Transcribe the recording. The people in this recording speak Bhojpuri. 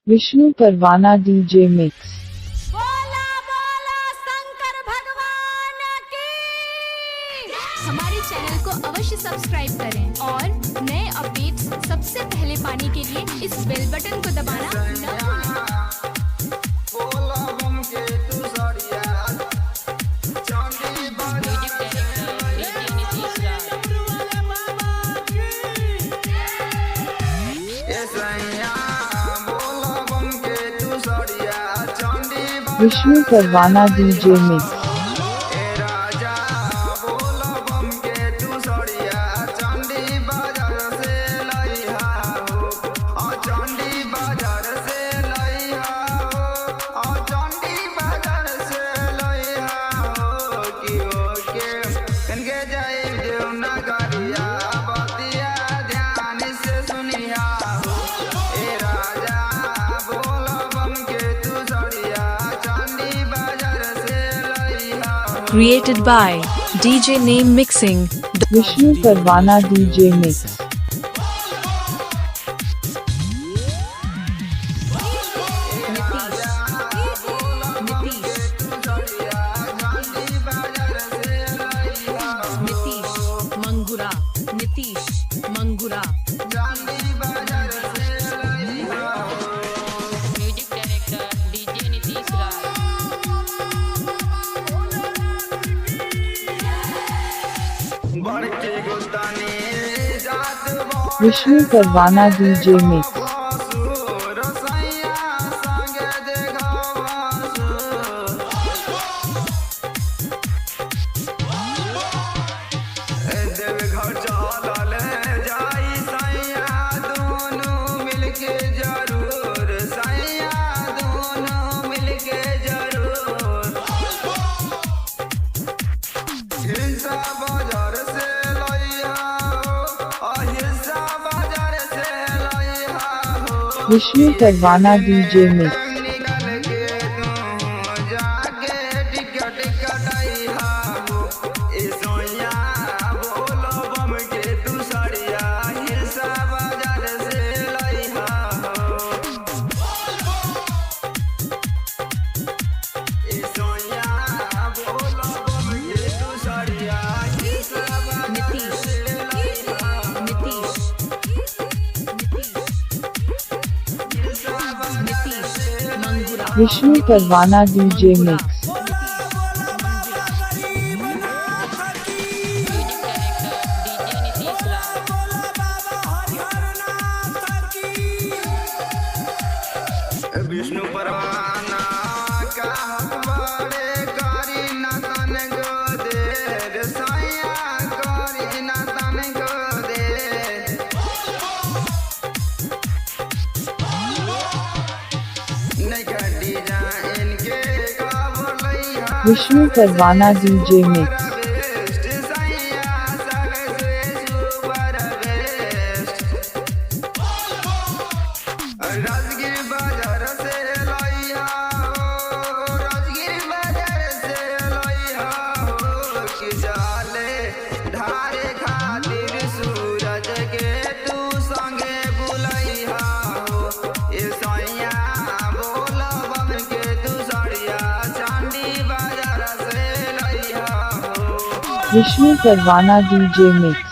Vishnu Parwana DJ mix. बोला बोला शंकर भगवान की। हमारे चैनल को अवश्य सब्सक्राइब करें और नए अपडेट्स सबसे पहले पाने के लिए इस बेल बटन को दबाना न भूलें। Vishnu Parwana DJ mix. Created by DJ Name Mixing. Vishnu Parwana DJ mix. Nitish Mangura. Music director DJ Nitish Raj. Vishnu Parwana DJ mix. Vishnu Parwana DJ mix. Vishnu Parwana DJ mix. Vishnu परवाना का बड़े करी नतन गो दे सैया करी नतन गो दे। Vishnu Parwana DJ mix. राजगिर बाजार से लइहा हो, राजगिर बाजार से लइहा हो कि जाले ढारे खातिर सूरज के तू संगे बुलइहा हो। ए सैया बोला बम के तू सड़िया चांदी बाजार से लइहा हो। Vishnu Parwana DJ mix.